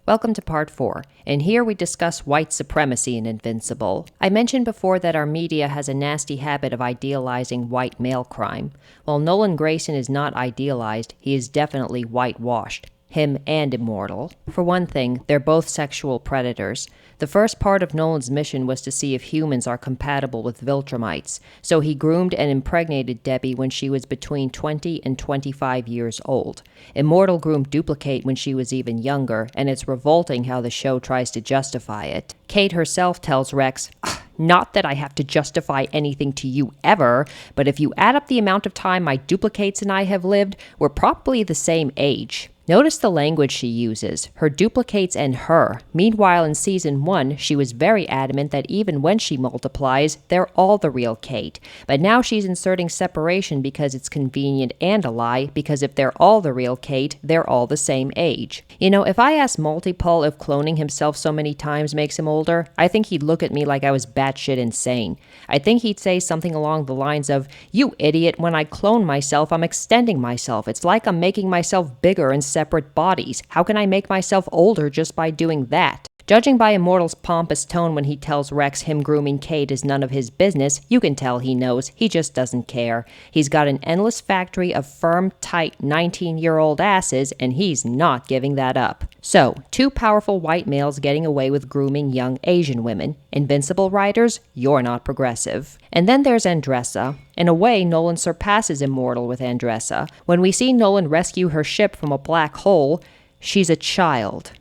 Welcome to part 4, and here we discuss white supremacy in Invincible. I mentioned before that our media has a nasty habit of idealizing white male crime. While Nolan Grayson is not idealized, he is definitely whitewashed. Him and Immortal. For one thing, they're both sexual predators. The first part of Nolan's mission was to see if humans are compatible with Viltrumites, so he groomed and impregnated Debbie when she was between 20 and 25 years old. Immortal groomed Dupli-Kate when she was even younger, and it's revolting how the show tries to justify it. Kate herself tells Rex, "Not that I have to justify anything to you ever, but if you add up the amount of time my duplicates and I have lived, we're probably the same age." Notice the language she uses, her duplicates and her. Meanwhile, in Season 1, she was very adamant that even when she multiplies, they're all the real Kate. But now she's inserting separation because it's convenient and a lie, because if they're all the real Kate, they're all the same age. You know, if I asked Multipole if cloning himself so many times makes him older, I think he'd look at me like I was batshit insane. I think he'd say something along the lines of, "You idiot, when I clone myself, I'm extending myself. It's like I'm making myself bigger and separate bodies. How can I make myself older just by doing that?" Judging by Immortal's pompous tone when he tells Rex him grooming Kate is none of his business, you can tell he knows. He just doesn't care. He's got an endless factory of firm, tight, 19-year-old asses, and he's not giving that up. So, two powerful white males getting away with grooming young Asian women. Invincible writers, you're not progressive. And then there's Andressa. In a way, Nolan surpasses Immortal with Andressa. When we see Nolan rescue her ship from a black hole, she's a child.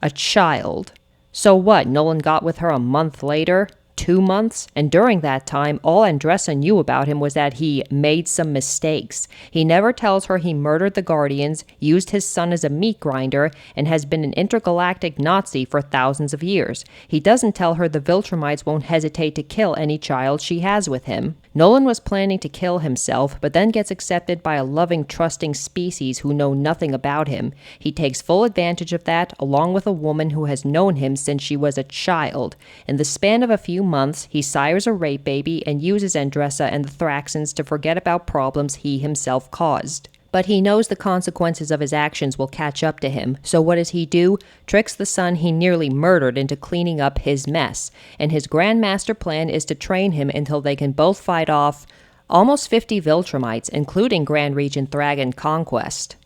A child. So what, Nolan got with her a month later? 2 months? And during that time, all Andressa knew about him was that he made some mistakes. He never tells her he murdered the Guardians, used his son as a meat grinder, and has been an intergalactic Nazi for thousands of years. He doesn't tell her the Viltrumites won't hesitate to kill any child she has with him. Nolan was planning to kill himself, but then gets accepted by a loving, trusting species who know nothing about him. He takes full advantage of that, along with a woman who has known him since she was a child. In the span of a few months, he sires a rape baby and uses Andressa and the Thraxans to forget about problems he himself caused. But he knows the consequences of his actions will catch up to him, so what does he do? Tricks the son he nearly murdered into cleaning up his mess. And his grand master plan is to train him until they can both fight off almost 50 Viltrumites, including Grand Regent Thragon Conquest.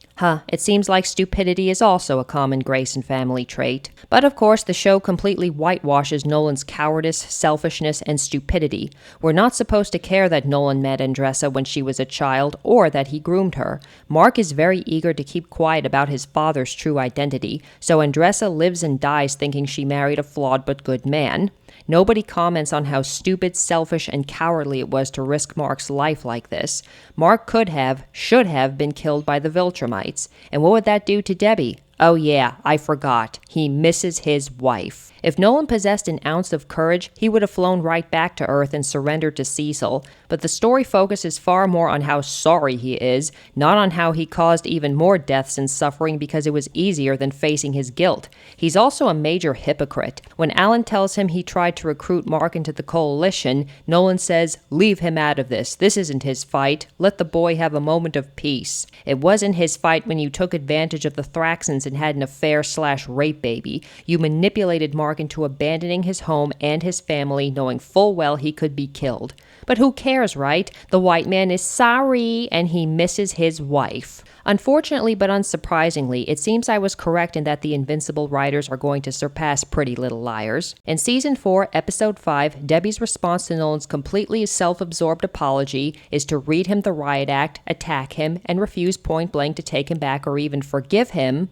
It seems like stupidity is also a common Grayson family trait. But of course, the show completely whitewashes Nolan's cowardice, selfishness, and stupidity. We're not supposed to care that Nolan met Andressa when she was a child, or that he groomed her. Mark is very eager to keep quiet about his father's true identity, so Andressa lives and dies thinking she married a flawed but good man. Nobody comments on how stupid, selfish, and cowardly it was to risk Mark's life like this. Mark could have, should have, been killed by the Viltrumites. And what would that do to Debbie? Oh yeah, I forgot. He misses his wife. If Nolan possessed an ounce of courage, he would have flown right back to Earth and surrendered to Cecil. But the story focuses far more on how sorry he is, not on how he caused even more deaths and suffering because it was easier than facing his guilt. He's also a major hypocrite. When Alan tells him he tried to recruit Mark into the coalition, Nolan says, "Leave him out of this. This isn't his fight. Let the boy have a moment of peace." It wasn't his fight when you took advantage of the Thraxans and had an affair/rape baby. You manipulated Mark into abandoning his home and his family, knowing full well he could be killed. But who cares, right? The white man is sorry, and he misses his wife. Unfortunately, but unsurprisingly, it seems I was correct in that the Invincible writers are going to surpass Pretty Little Liars. In Season 4, Episode 5, Debbie's response to Nolan's completely self-absorbed apology is to read him the riot act, attack him, and refuse point-blank to take him back or even forgive him.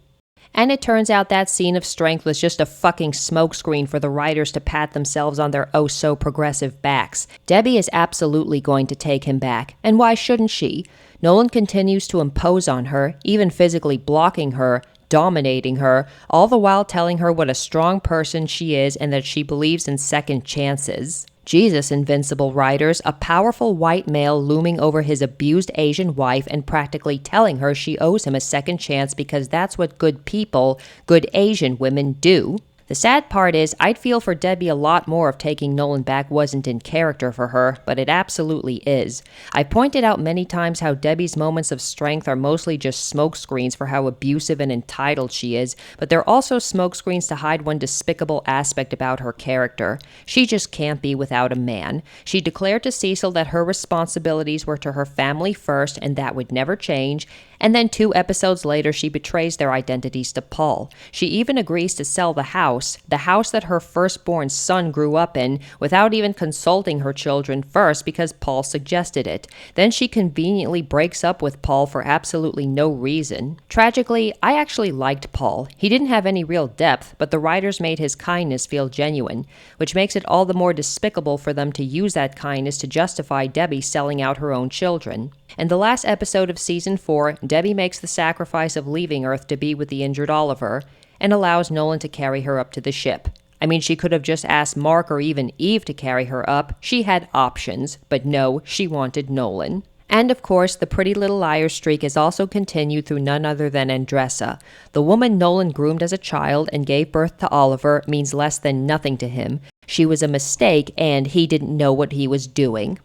And it turns out that scene of strength was just a fucking smokescreen for the writers to pat themselves on their oh-so-progressive backs. Debbie is absolutely going to take him back, and why shouldn't she? Nolan continues to impose on her, even physically blocking her, dominating her, all the while telling her what a strong person she is and that she believes in second chances. Jesus, Invincible writers, a powerful white male looming over his abused Asian wife and practically telling her she owes him a second chance because that's what good people, good Asian women do. The sad part is, I'd feel for Debbie a lot more if taking Nolan back wasn't in character for her, but it absolutely is. I've pointed out many times how Debbie's moments of strength are mostly just smokescreens for how abusive and entitled she is, but they're also smokescreens to hide one despicable aspect about her character. She just can't be without a man. She declared to Cecil that her responsibilities were to her family first, and that would never change, and then 2 episodes later she betrays their identities to Paul. She even agrees to sell the house that her firstborn son grew up in, without even consulting her children first because Paul suggested it. Then she conveniently breaks up with Paul for absolutely no reason. Tragically, I actually liked Paul. He didn't have any real depth, but the writers made his kindness feel genuine, which makes it all the more despicable for them to use that kindness to justify Debbie selling out her own children. In the last episode of Season 4, Debbie makes the sacrifice of leaving Earth to be with the injured Oliver, and allows Nolan to carry her up to the ship. I mean, she could have just asked Mark or even Eve to carry her up. She had options, but no, she wanted Nolan. And of course, the Pretty Little Liars streak is also continued through none other than Andressa. The woman Nolan groomed as a child and gave birth to Oliver means less than nothing to him. She was a mistake, and he didn't know what he was doing.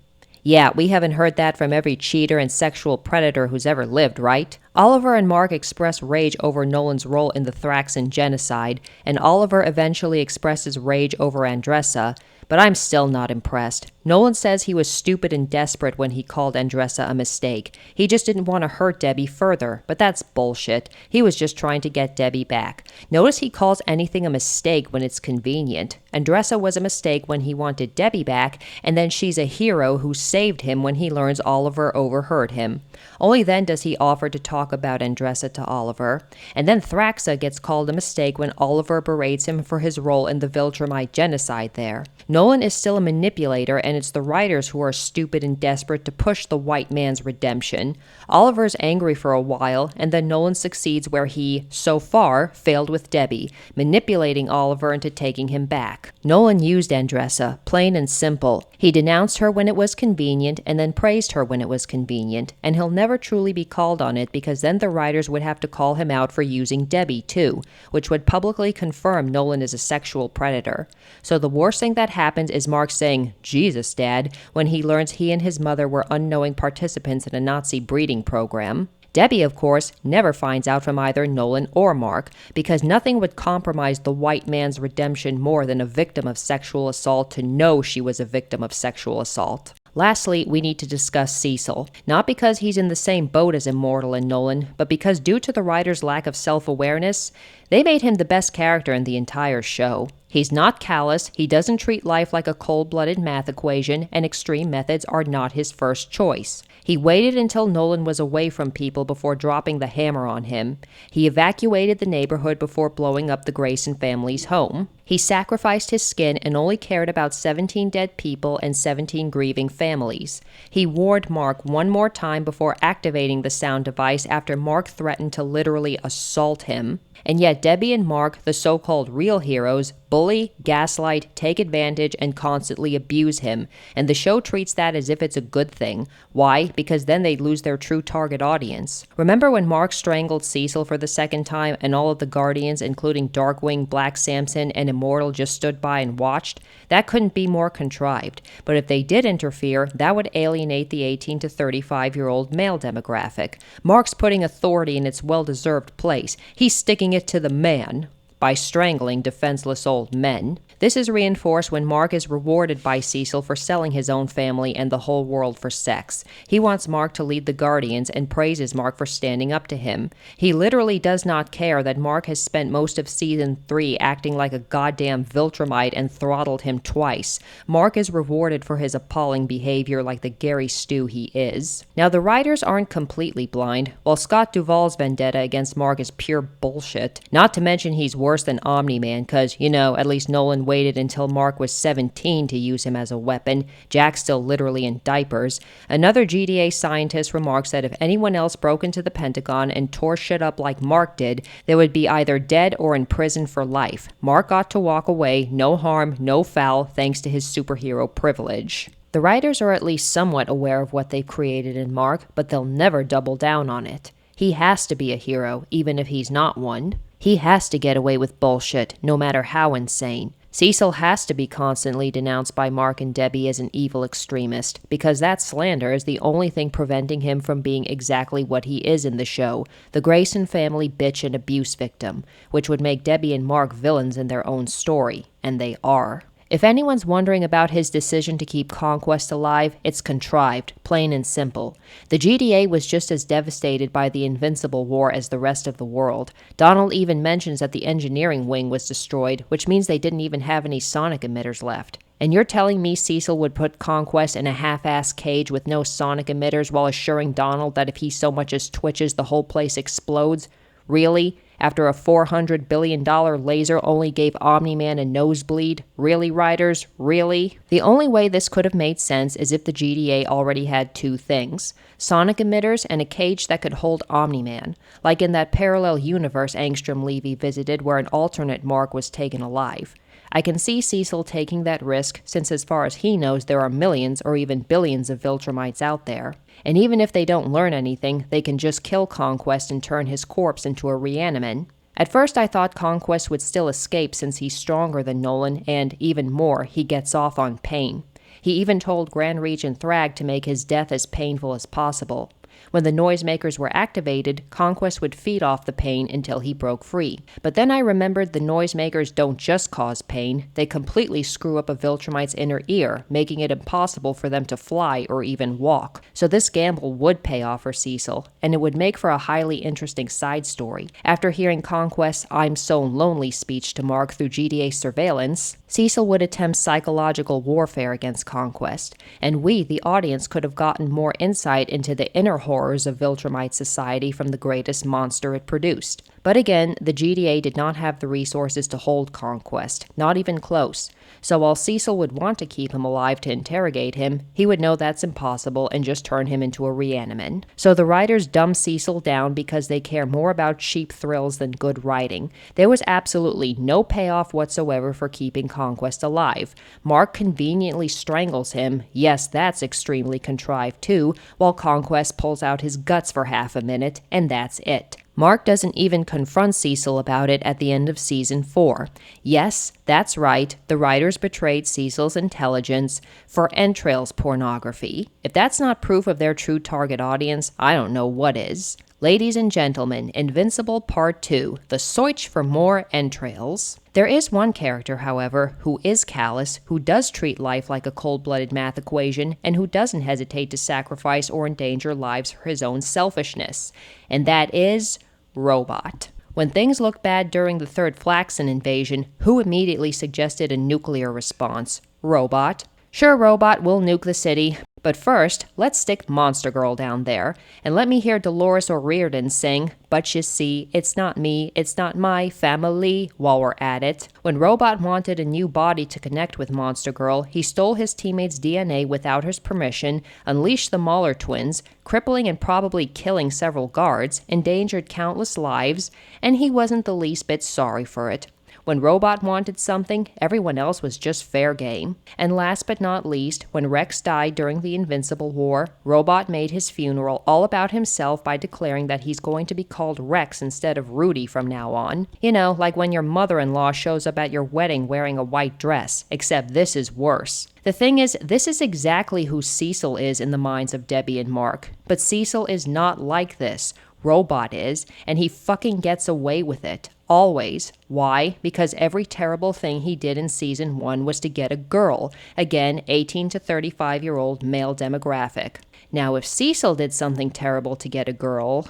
Yeah, we haven't heard that from every cheater and sexual predator who's ever lived, right? Oliver and Mark express rage over Nolan's role in the Thraxan genocide, and Oliver eventually expresses rage over Andressa, but I'm still not impressed. Nolan says he was stupid and desperate when he called Andressa a mistake. He just didn't want to hurt Debbie further, but that's bullshit. He was just trying to get Debbie back. Notice he calls anything a mistake when it's convenient. Andressa was a mistake when he wanted Debbie back, and then she's a hero who saved him when he learns Oliver overheard him. Only then does he offer to talk about Andressa to Oliver. And then Thraxa gets called a mistake when Oliver berates him for his role in the Viltrumite genocide there. Nolan is still a manipulator, and it's the writers who are stupid and desperate to push the white man's redemption. Oliver's angry for a while, and then Nolan succeeds where he, so far, failed with Debbie, manipulating Oliver into taking him back. Nolan used Andressa, plain and simple. He denounced her when it was convenient, and then praised her when it was convenient, and he'll never truly be called on it because then the writers would have to call him out for using Debbie too, which would publicly confirm Nolan is a sexual predator. So the worst thing that happens is Mark saying, "Jesus, Dad," when he learns he and his mother were unknowing participants in a Nazi breeding program. Debbie, of course, never finds out from either Nolan or Mark, because nothing would compromise the white man's redemption more than a victim of sexual assault to know she was a victim of sexual assault. Lastly, we need to discuss Cecil. Not because he's in the same boat as Immortal and Nolan, but because due to the writer's lack of self-awareness, they made him the best character in the entire show. He's not callous, he doesn't treat life like a cold-blooded math equation, and extreme methods are not his first choice. He waited until Nolan was away from people before dropping the hammer on him. He evacuated the neighborhood before blowing up the Grayson family's home. He sacrificed his skin and only cared about 17 dead people and 17 grieving families. He warned Mark one more time before activating the sound device after Mark threatened to literally assault him. And yet Debbie and Mark, the so-called real heroes, bully, gaslight, take advantage, and constantly abuse him, and the show treats that as if it's a good thing. Why? Because then they'd lose their true target audience. Remember when Mark strangled Cecil for the second time and all of the Guardians, including Darkwing, Black Samson, and Immortal, just stood by and watched? That couldn't be more contrived. But if they did interfere, that would alienate the 18 to 35-year-old male demographic. Mark's putting authority in its well-deserved place. He's sticking it to the man by strangling defenseless old men. This is reinforced when Mark is rewarded by Cecil for selling his own family and the whole world for sex. He wants Mark to lead the Guardians and praises Mark for standing up to him. He literally does not care that Mark has spent most of Season 3 acting like a goddamn Viltrumite and throttled him twice. Mark is rewarded for his appalling behavior like the Gary Stu he is. Now, the writers aren't completely blind. While Scott Duvall's vendetta against Mark is pure bullshit, not to mention he's worse than Omni-Man, cause, at least Nolan waited until Mark was 17 to use him as a weapon. Jack's still literally in diapers. Another GDA scientist remarks that if anyone else broke into the Pentagon and tore shit up like Mark did, they would be either dead or in prison for life. Mark got to walk away, no harm, no foul, thanks to his superhero privilege. The writers are at least somewhat aware of what they've created in Mark, but they'll never double down on it. He has to be a hero, even if he's not one. He has to get away with bullshit, no matter how insane. Cecil has to be constantly denounced by Mark and Debbie as an evil extremist, because that slander is the only thing preventing him from being exactly what he is in the show, the Grayson family bitch and abuse victim, which would make Debbie and Mark villains in their own story, and they are. If anyone's wondering about his decision to keep Conquest alive, it's contrived, plain and simple. The GDA was just as devastated by the Invincible War as the rest of the world. Donald even mentions that the engineering wing was destroyed, which means they didn't even have any sonic emitters left. And you're telling me Cecil would put Conquest in a half-assed cage with no sonic emitters while assuring Donald that if he so much as twitches, the whole place explodes? Really? After a $400 billion laser only gave Omni-Man a nosebleed? Really, writers? Really? The only way this could have made sense is if the GDA already had two things: sonic emitters and a cage that could hold Omni-Man, like in that parallel universe Angstrom-Levy visited where an alternate Mark was taken alive. I can see Cecil taking that risk, since as far as he knows there are millions or even billions of Viltrumites out there. And even if they don't learn anything, they can just kill Conquest and turn his corpse into a reaniman. At first I thought Conquest would still escape since he's stronger than Nolan, and, even more, he gets off on pain. He even told Grand Regent Thrag to make his death as painful as possible. When the noisemakers were activated, Conquest would feed off the pain until he broke free. But then I remembered the noisemakers don't just cause pain, they completely screw up a Viltrumite's inner ear, making it impossible for them to fly or even walk. So this gamble would pay off for Cecil, and it would make for a highly interesting side story. After hearing Conquest's "I'm so lonely" speech to Mark through GDA surveillance, Cecil would attempt psychological warfare against Conquest, and we, the audience, could have gotten more insight into the inner horrors of Viltrumite society from the greatest monster it produced. But again, the GDA did not have the resources to hold Conquest, not even close. So while Cecil would want to keep him alive to interrogate him, he would know that's impossible and just turn him into a reaniman. So the writers dumb Cecil down because they care more about cheap thrills than good writing. There was absolutely no payoff whatsoever for keeping Conquest alive. Mark conveniently strangles him, yes, that's extremely contrived too, while Conquest pulls out his guts for half a minute, and that's it. Mark doesn't even confront Cecil about it at the end of Season 4. Yes, that's right, the writers betrayed Cecil's intelligence for entrails pornography. If that's not proof of their true target audience, I don't know what is. Ladies and gentlemen, Invincible Part 2, The Search for More Entrails. There is one character, however, who is callous, who does treat life like a cold-blooded math equation, and who doesn't hesitate to sacrifice or endanger lives for his own selfishness. And that is Robot. When things looked bad during the third Flaxen invasion, who immediately suggested a nuclear response? Robot. Sure, Robot will nuke the city, but first, let's stick Monster Girl down there, and let me hear Dolores O'Riordan sing, "But you see, it's not me, it's not my family," while we're at it. When Robot wanted a new body to connect with Monster Girl, he stole his teammate's DNA without his permission, unleashed the Mauler twins, crippling and probably killing several guards, endangered countless lives, and he wasn't the least bit sorry for it. When Robot wanted something, everyone else was just fair game. And last but not least, when Rex died during the Invincible War, Robot made his funeral all about himself by declaring that he's going to be called Rex instead of Rudy from now on. You know, like when your mother-in-law shows up at your wedding wearing a white dress, except this is worse. The thing is, this is exactly who Cecil is in the minds of Debbie and Mark. But Cecil is not like this. Robot is, and he fucking gets away with it. Always. Why? Because every terrible thing he did in Season 1 was to get a girl. Again, 18 to 35-year-old male demographic. Now, if Cecil did something terrible to get a girl...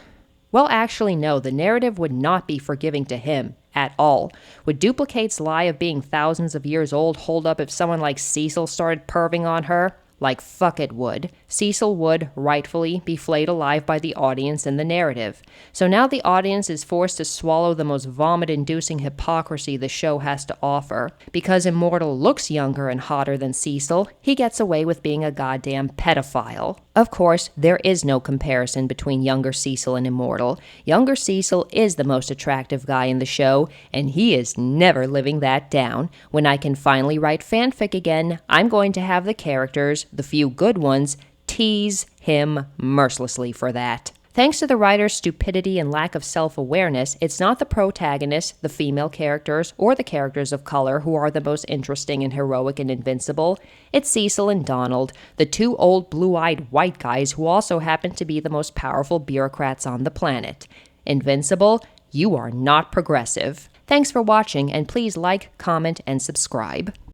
Well, actually, no, the narrative would not be forgiving to him. At all. Would Dupli-Kate's lie of being thousands of years old hold up if someone like Cecil started perving on her? Like fuck it would. Cecil would, rightfully, be flayed alive by the audience and the narrative. So now the audience is forced to swallow the most vomit-inducing hypocrisy the show has to offer. Because Immortal looks younger and hotter than Cecil, he gets away with being a goddamn pedophile. Of course, there is no comparison between younger Cecil and Immortal. Younger Cecil is the most attractive guy in the show, and he is never living that down. When I can finally write fanfic again, I'm going to have the characters, the few good ones, tease him mercilessly for that. Thanks to the writer's stupidity and lack of self-awareness, it's not the protagonists, the female characters, or the characters of color who are the most interesting and heroic and invincible. It's Cecil and Donald, the two old blue-eyed white guys who also happen to be the most powerful bureaucrats on the planet. Invincible, you are not progressive. Thanks for watching, and please like, comment, and subscribe.